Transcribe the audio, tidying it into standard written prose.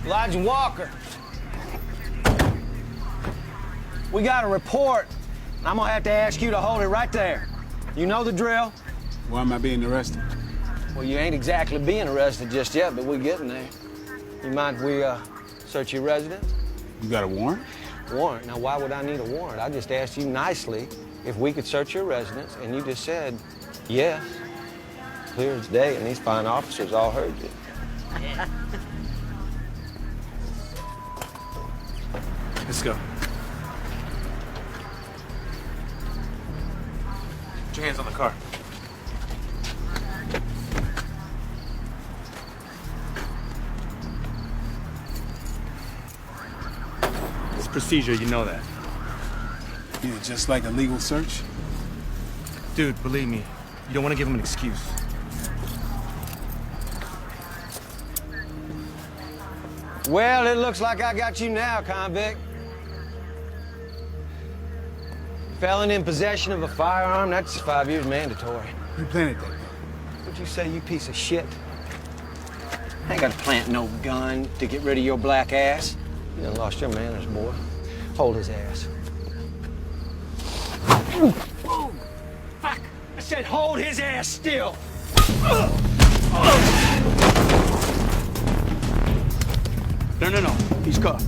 Elijah Walker. We got a report. I'm gonna have to ask you to hold it right there. You know the drill? Why am I being arrested? Well, you ain't exactly being arrested just yet, but we're getting there. You mind if we, search your residence? You got a warrant? Warrant? Now, why would I need a warrant? I just asked you nicely if we could search your residence, and you just said yes. Clear as day, and these fine officers all heard you. Let's go. Put your hands on the car. It's procedure, you know that. Yeah, just like a legal search? Dude, believe me, you don't want to give him an excuse. Well, it looks like I got you now, convict. Felon in possession of a firearm, that's 5 years mandatory. Who planted that? What'd you say, you piece of shit? I ain't got to plant no gun to get rid of your black ass. You done lost your manners, boy. Hold his ass. Oh, fuck! I said hold his ass still! No. He's cuffed.